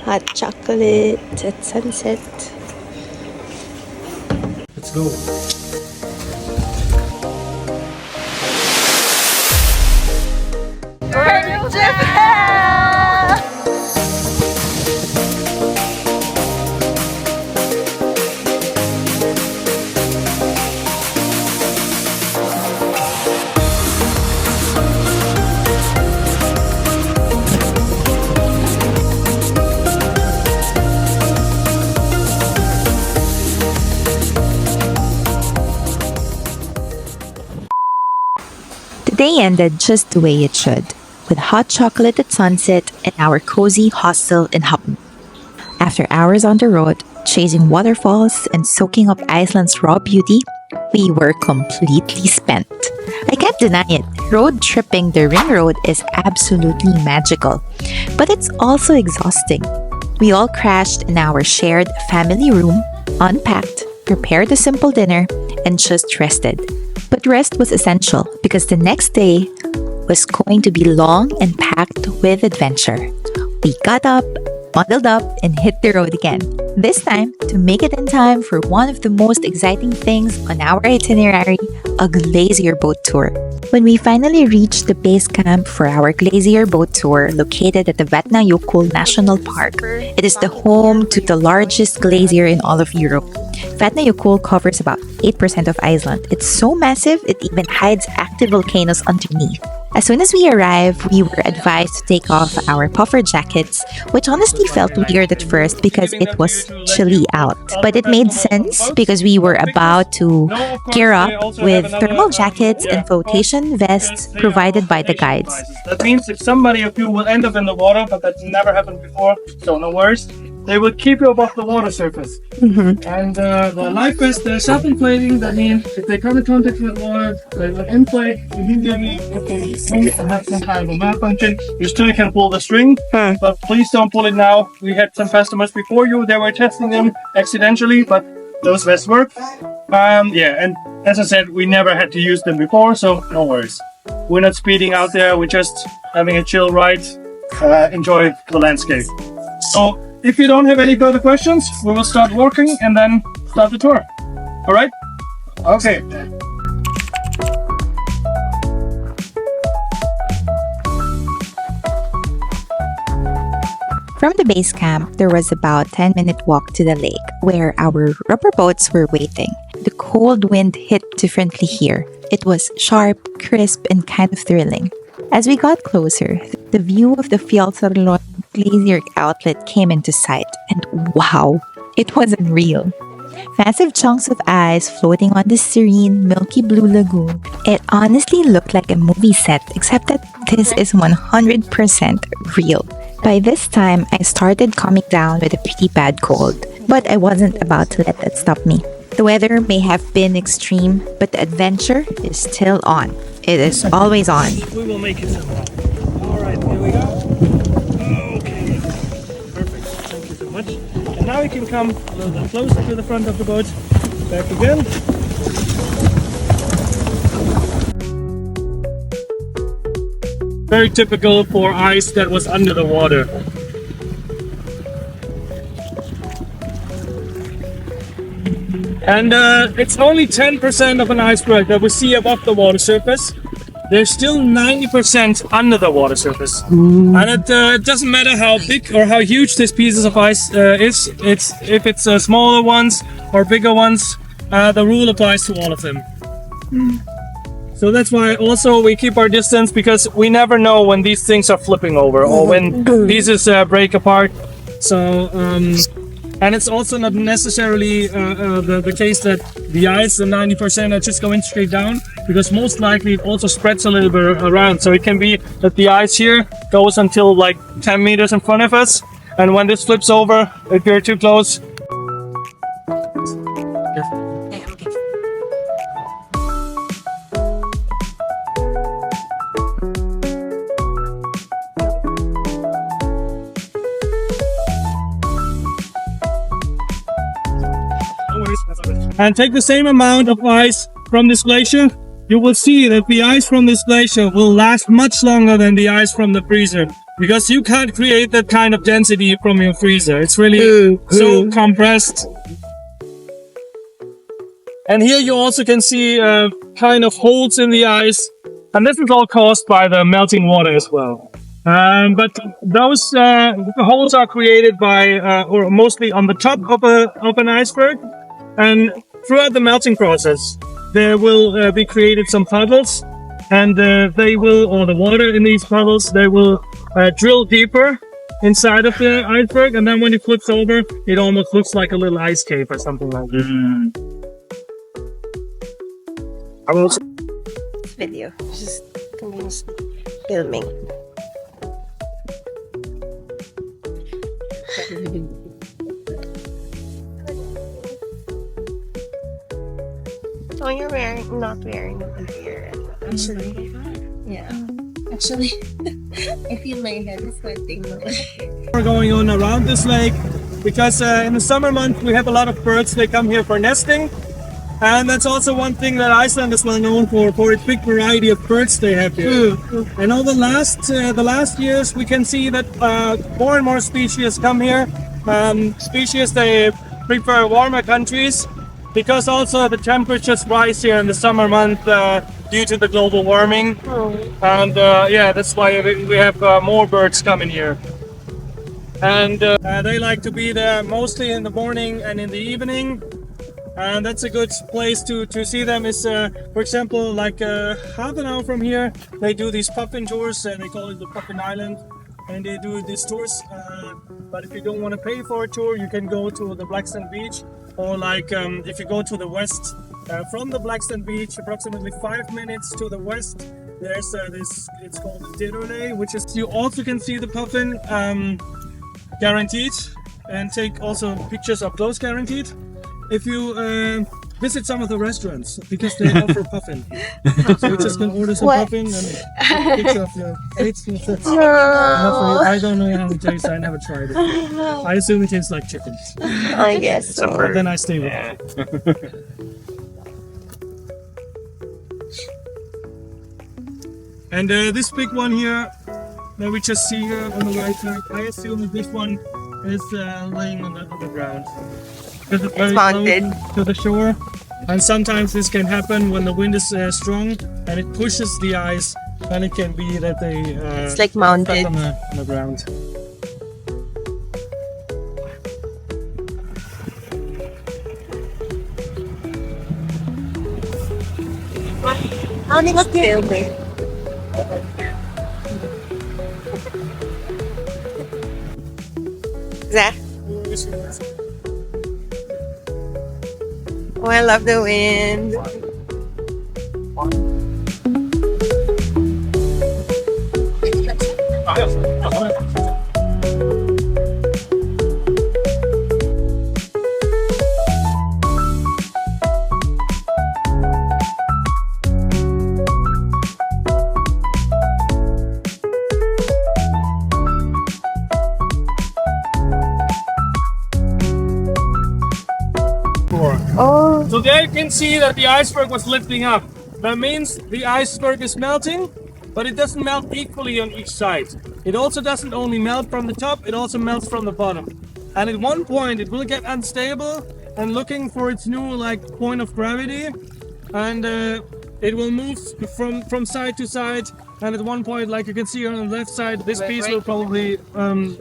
hot chocolate at sunset. Let's go. The day ended just the way it should, with hot chocolate at sunset and our cozy hostel in Hofn. After hours on the road, chasing waterfalls and soaking up Iceland's raw beauty, we were completely spent. I can't deny it, road tripping the ring road is absolutely magical, but it's also exhausting. We all crashed in our shared family room, unpacked, prepared a simple dinner, and just rested. But rest was essential because the next day was going to be long and packed with adventure. We got up, bundled up, and hit the road again. This time to make it in time for one of the most exciting things on our itinerary, a glacier boat tour. When we finally reached the base camp for our glacier boat tour located at the Vatnajökull National Park, it is the home to the largest glacier in all of Europe. Vatnajökull covers about 8% of Iceland. It's so massive, it even hides active volcanoes underneath. As soon as we arrived, we were advised to take off our puffer jackets, which honestly felt weird at first because it was chilly out. But it made sense because we were about to gear up with thermal jackets and flotation vests provided by the guides. That means if somebody of you will end up in the water, but that's never happened before, so no worries. They will keep you above the water surface. And the life vest, they're self-inflating. That means if they come in contact with water, they will inflate immediately and have some kind of a malfunction. You still can pull the string, but please don't pull it now. We had some customers before you, they were testing them accidentally, but those vests work. Yeah, and as I said, we never had to use them before, so no worries. We're not speeding out there, we're just having a chill ride, enjoy the landscape. So, if you don't have any further questions, we will start walking and then start the tour. All right? Okay. From the base camp, there was about a 10-minute walk to the lake where our rubber boats were waiting. The cold wind hit differently here. It was sharp, crisp, and kind of thrilling. As we got closer, the view of the Fjallsárlón Glacier outlet came into sight, and wow, it was unreal. Massive chunks of ice floating on the serene, milky blue lagoon. It honestly looked like a movie set, except that this is 100% real. By this time, I started coming down with a pretty bad cold, but I wasn't about to let that stop me. The weather may have been extreme, but the adventure is still on. It is always on. We will make it somehow. All right, here we go. Okay, perfect. Thank you so much. And now we can come a little bit closer to the front of the boat. Back again. Very typical for ice that was under the water. And it's only 10% of an iceberg that we see above the water surface. There's still 90% under the water surface. And it doesn't matter how big or how huge these pieces of ice is. If it's smaller ones or bigger ones, the rule applies to all of them. So that's why also we keep our distance, because we never know when these things are flipping over or when pieces break apart. So and it's also not necessarily the case that the ice, the 90% are just going straight down, because most likely it also spreads a little bit around. So it can be that the ice here goes until like 10 meters in front of us, and when this flips over, if you're too close, and take the same amount of ice from this glacier, you will see that the ice from this glacier will last much longer than the ice from the freezer. because you can't create that kind of density from your freezer. It's really so compressed. And here you also can see kind of holes in the ice, and this is all caused by the melting water as well. But those holes are created by, or mostly on the top of an iceberg, and throughout the melting process, there will be created some puddles, and they will, or the water in these puddles, they will drill deeper inside of the iceberg, and then when it flips over, it almost looks like a little ice cave or something like that. I will also Video. Just continuously filming. Oh, you're not wearing it here. Actually, yeah. Actually, I feel my head is sweating. We're going on around this lake because in the summer months we have a lot of birds. They come here for nesting, and that's also one thing that Iceland is well known for its big variety of birds they have here. And over the last years, we can see that more and more species come here. Species they prefer warmer countries because also the temperatures rise here in the summer month due to the global warming. And yeah, that's why we have more birds coming here. And they like to be there mostly in the morning and in the evening. And that's a good place to see them is, for example, like half an hour from here, they do these puffin tours, and they call it the Puffin Island. And they do these tours, but if you don't want to pay for a tour, you can go to the Blackstone Beach, or like if you go to the west, from the Blackstone Beach, approximately 5 minutes to the west, there's this, it's called Diroley, which is, you also can see the puffin, guaranteed, and take also pictures of those guaranteed. If you visit some of the restaurants, because they offer puffin, so you just can order some puffin and take a picture of your face. I don't know how it tastes. I never tried it. I assume it tastes like chicken. I guess so. But then I stay with it. And this big one here that we just see here on the right side, I assume that this one is laying on the ground. Because it's very close to the shore, and sometimes this can happen when the wind is strong and it pushes the ice, and it can be that they It's like mounted on the ground. How did it feel there? Zach? Oh, I love the wind. Oh. So there you can see that the iceberg was lifting up. That means the iceberg is melting, but it doesn't melt equally on each side. It also doesn't only melt from the top, it also melts from the bottom. And at one point it will get unstable and looking for its new point of gravity, and it will move from side to side. And at one point, like you can see on the left side, this piece will probably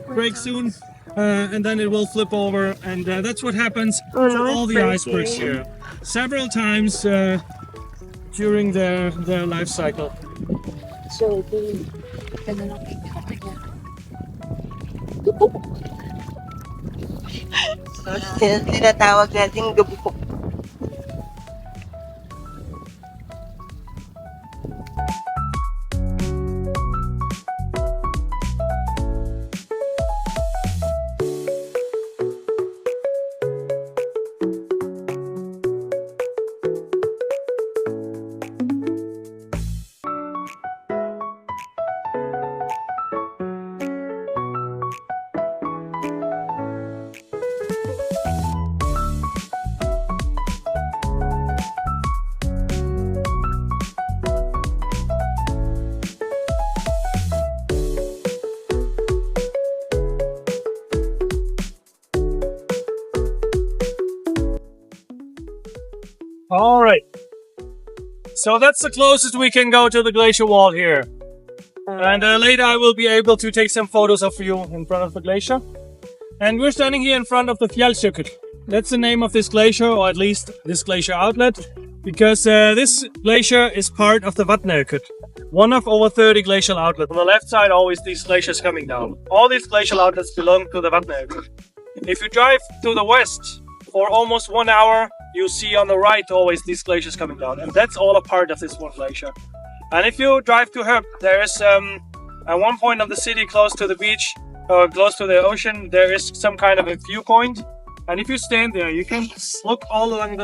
break soon. And then it will flip over, and that's what happens to all the icebergs here, several times during their life cycle. So, tinatawag natin gabukok. All right. So that's the closest we can go to the glacier wall here. And later I will be able to take some photos of you in front of the glacier. And we're standing here in front of the Fjallsárlón. That's the name of this glacier, or at least this glacier outlet, because this glacier is part of the Vatnajökull, one of over 30 glacial outlets. On the left side, always these glaciers coming down. All these glacial outlets belong to the Vatnajökull. If you drive to the west for almost 1 hour, you see on the right always these glaciers coming down, and that's all a part of this one glacier. And if you drive to Hofn, there is at one point of the city close to the beach, or close to the ocean, there is some kind of a viewpoint. And if you stand there, you can look all along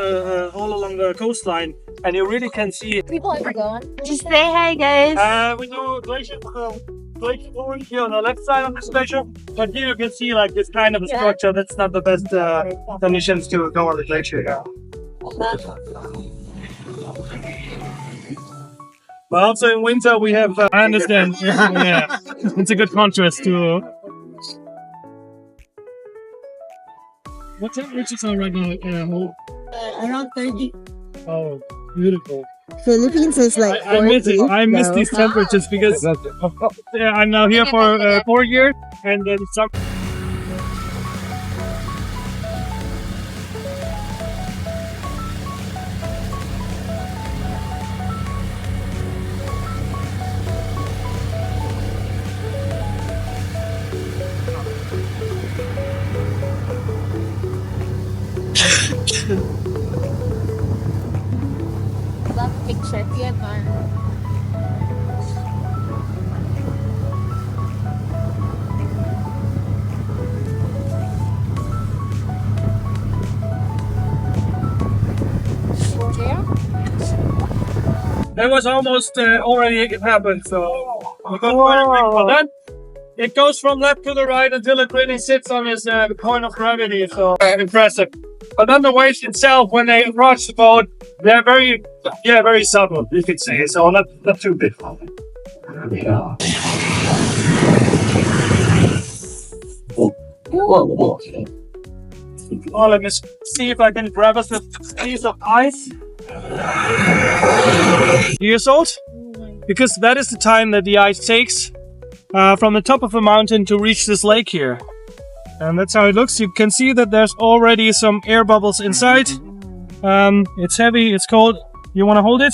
the coastline, and you really can see. People are gone. Just say hi, guys. We do glacier point here on the left side of this glacier, but here you can see like this kind of a structure. That's not the best conditions to go on the glacier. But also in winter we have. I understand. Yeah, it's a good contrast to. What temperatures are right now? Around 30. Oh, beautiful. Philippines is like 40. I miss these temperatures because I'm now here for 4 years, and then some. Picture here, man. That was almost already happened, so we got quite a quick for that. It goes from left to the right until it really sits on its point of gravity, so impressive. But then the waves itself, when they approach the boat, they're very subtle, you could say, so not too big. Yeah. Oh, let me see if I can grab us a piece of ice. Years old, because that is the time that the ice takes from the top of the mountain to reach this lake here. And that's how it looks. You can see that there's already some air bubbles inside. It's heavy, it's cold. You want to hold it?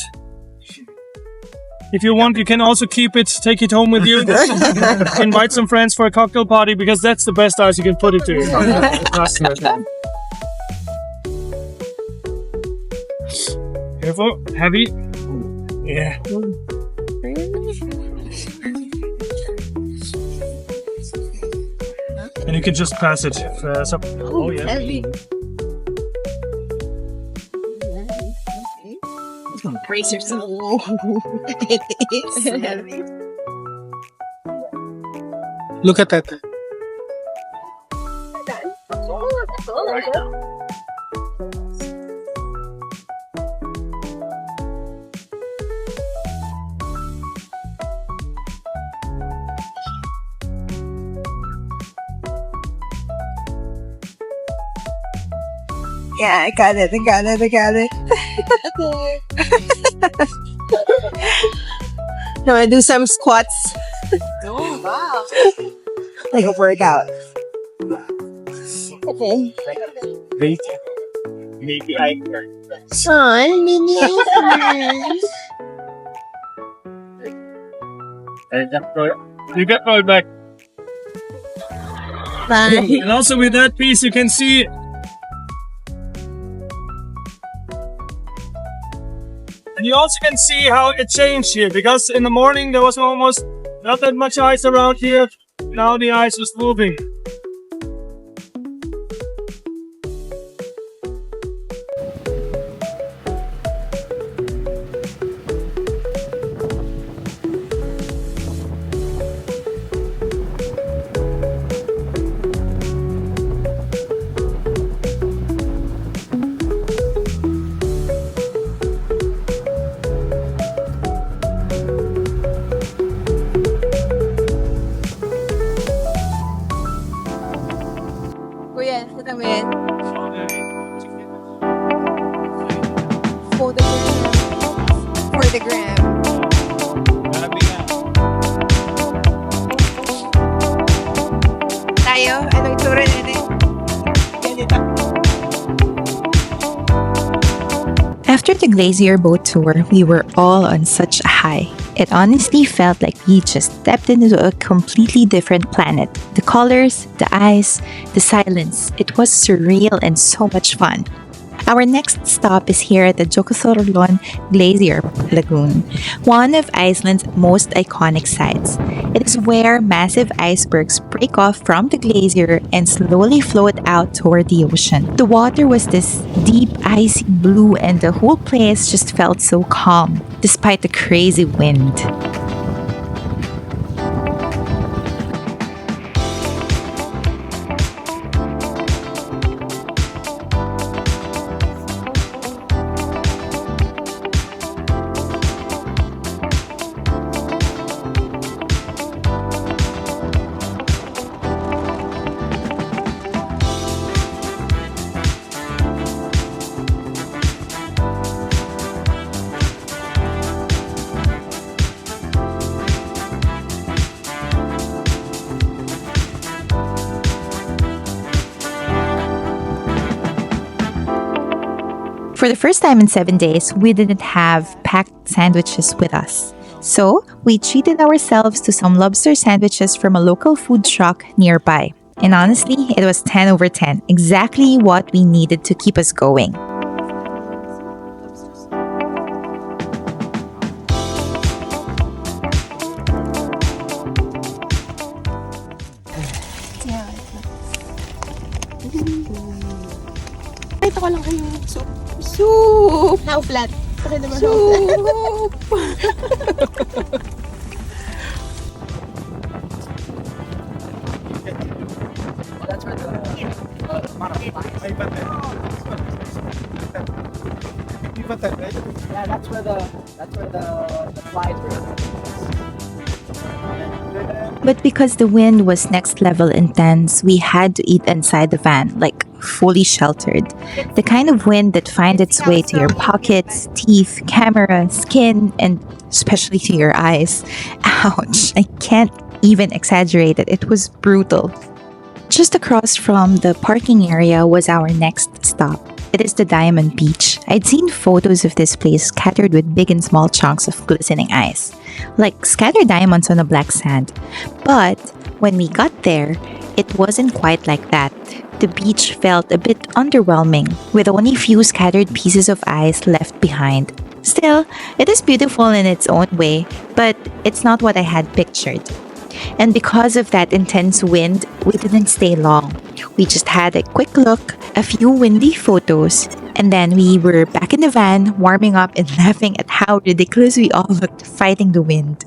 If you want, you can also keep it, take it home with you. Invite some friends for a cocktail party, because that's the best ice you can put it to. Careful, heavy. Yeah. And you can just pass it. Oh yeah. Heavy. It's gonna brace yourself. It is heavy. Look at that. Yeah, I got it. Now I do some squats. Oh, wow. Like a workout. Okay. Maybe I can. Sean, minions. You get throw it back. Bye. And also with that piece, you can see. And you also can see how it changed here, because in the morning there was almost not that much ice around here. Now the ice was moving. Kuya, ito naman. for the gram. Grabe nga. Tayo, anong itsura natin? Ganito. After the glacier boat tour, we were all on such a high. It honestly felt like we just stepped into a completely different planet. The colors, the ice, the silence. It was surreal and so much fun. Our next stop is here at the Jökulsárlón Glacier Lagoon, one of Iceland's most iconic sites. It is where massive icebergs break off from the glacier and slowly float out toward the ocean. The water was this deep, icy blue, and the whole place just felt so calm, despite the crazy wind. For the first time in 7 days, we didn't have packed sandwiches with us. So, we treated ourselves to some lobster sandwiches from a local food truck nearby. And honestly, it was 10 over 10, exactly what we needed to keep us going. Ito ko lang kayo. Soup! How flat? Soup! Yeah, that's where the flies were. But because the wind was next level intense, we had to eat inside the van, like fully sheltered. The kind of wind that finds its way to your pockets, teeth, camera, skin, and especially to your eyes. Ouch, I can't even exaggerate it. It was brutal. Just across from the parking area was our next stop. It is the Diamond Beach. I'd seen photos of this place scattered with big and small chunks of glistening ice, like scattered diamonds on a black sand. But when we got there, it wasn't quite like that. The beach felt a bit underwhelming, with only few scattered pieces of ice left behind. Still, it is beautiful in its own way, but it's not what I had pictured. And because of that intense wind, we didn't stay long. We just had a quick look, a few windy photos, and then we were back in the van, warming up and laughing at how ridiculous we all looked fighting the wind.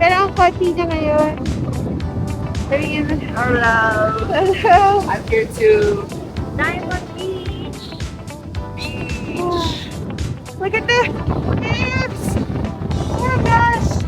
Pero ang konti niya ngayon. Sabihin mo, hello. Hello. I'm here to Diamond Beach. Look at the waves. Oh my gosh.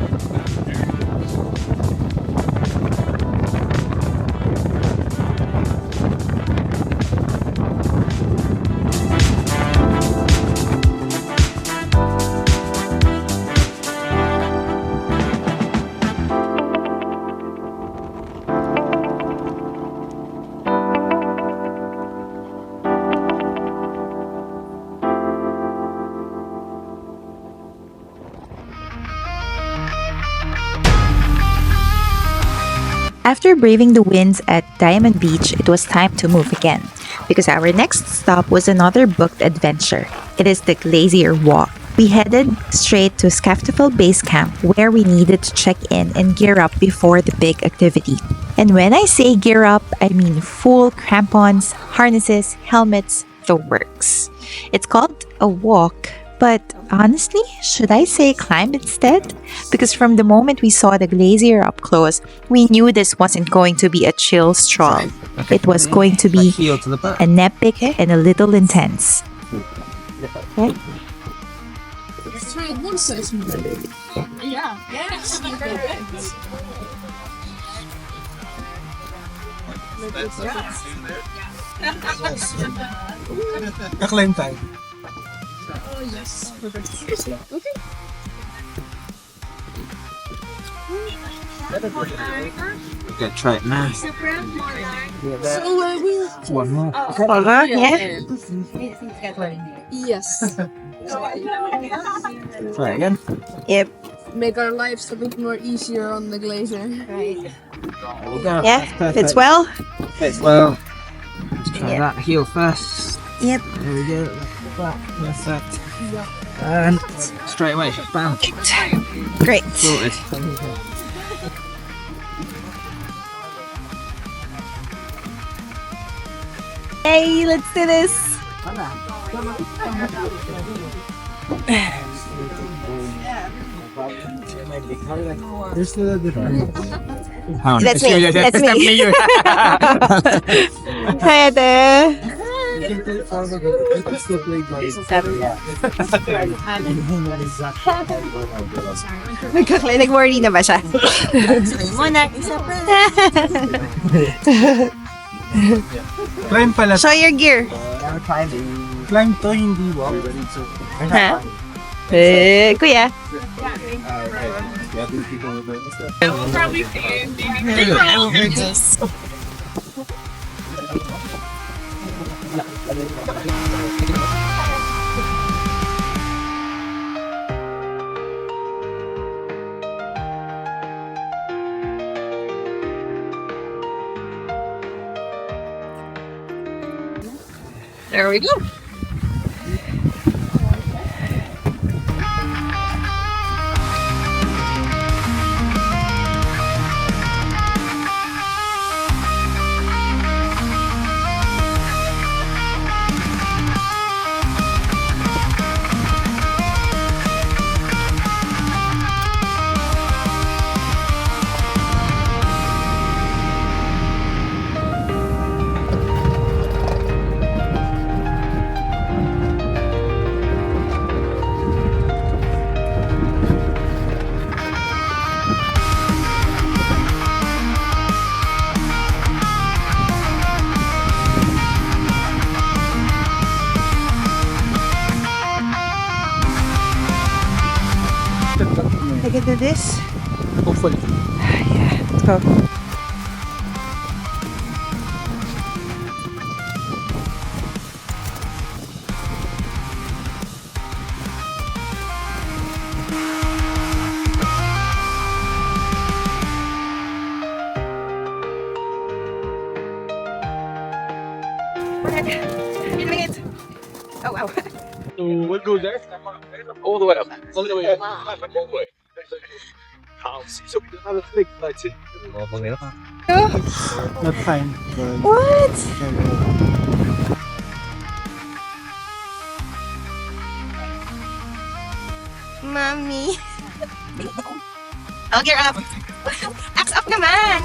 After braving the winds at Diamond Beach, it was time to move again, because our next stop was another booked adventure. It is the Glacier Walk. We headed straight to Skaftafell Base Camp, where we needed to check in and gear up before the big activity. And when I say gear up, I mean full crampons, harnesses, helmets, the works. It's called a walk, but honestly, should I say climb instead? Because from the moment we saw the glacier up close, we knew this wasn't going to be a chill stroll. It was going to be an epic and a little intense. Okay. Let's try one session. Yeah. Yes. Climb time. Oh yes. Perfect. Okay. Okay, try it now. So One more. Yeah. yes. Try it again. Yep. Make our lives a bit more easier on the glacier. Right. There we go. Yeah. That's perfect. Fits well. Fits well. Let's try Yeah. that heel first. Yep. There we go. Back. Perfect. And straight away, bam. Great. Sorted. Hey, let's do this. That's me. That's me. Hi there. Nagka-clinic worry na ba siya? Climb pala. Show your gear. Climb to, hindi walk. Ha? Kuya. There we go. I can do this. Hopefully. Yeah, let's go. Oh wow. So we'll go there. All the way up. All the way up. All the way. So we don't have a big light in. Not fine. What? Mommy. I'll gear up. Axe up naman.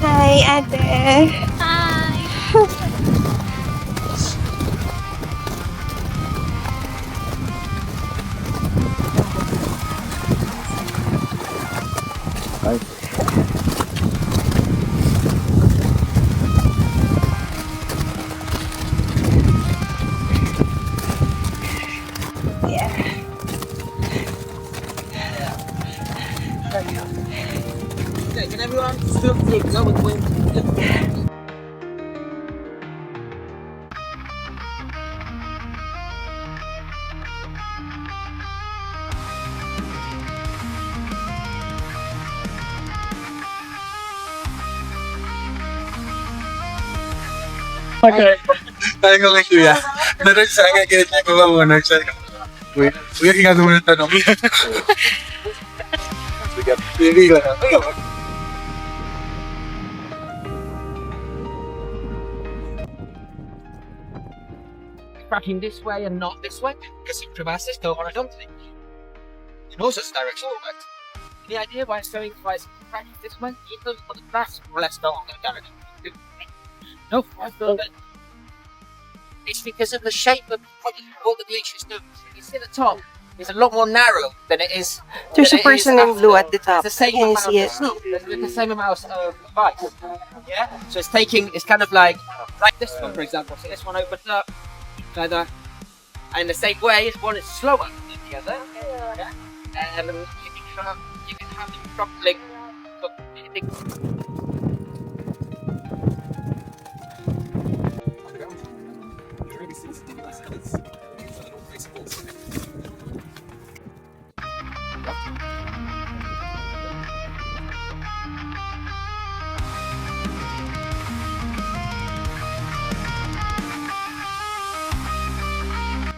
Hi, Ate. Okay, can everyone still go with wind? Okay. Tayo ko kay Kuya. Naroon sa akin, kaya niya ko muna siya. Kuya, kaya naman ang tanong. Sige, pili lang. Cracking this way and not this way because some crevasses go on a dumpling. In all sorts of directions, but the idea why it's cracking this way, even for the grass, more or less go on that direction. No, I feel that it's because of the shape of what the glaciers do. You see the top is a lot more narrow than it is. There's a person in blue at the top. It's the same Can you amount see it? of snow. There's the same amount of ice. Yeah. So it's kind of like this one, for example. So this one opens up, further, and the same way, one is slower than the other. Yeah. And you can have it dropping.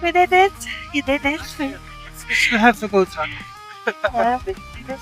We did it. You did it. We have to go to. Yeah, we did it.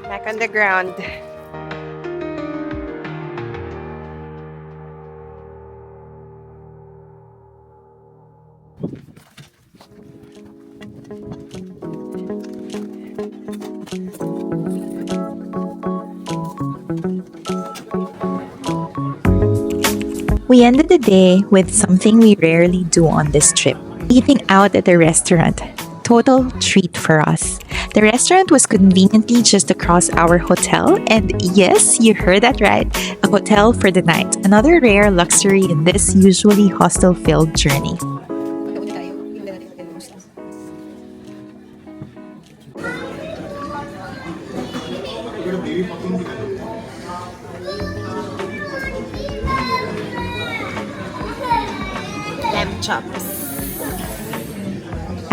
Back on the ground. We ended the day with something we rarely do on this trip, eating out at a restaurant. Total treat for us. The restaurant was conveniently just across our hotel, and yes, you heard that right, a hotel for the night. Another rare luxury in this usually hostel-filled journey. Lamb chops.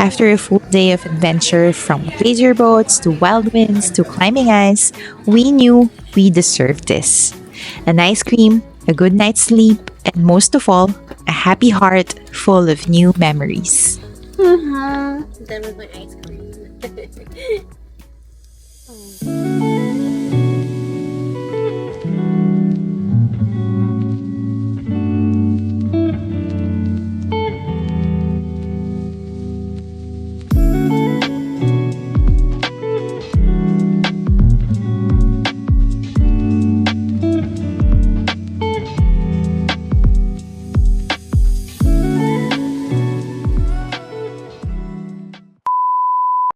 After a full day of adventure, from glacier boats to wild winds to climbing ice, we knew we deserved this. An ice cream, a good night's sleep, and most of all, a happy heart full of new memories. Done with my ice cream.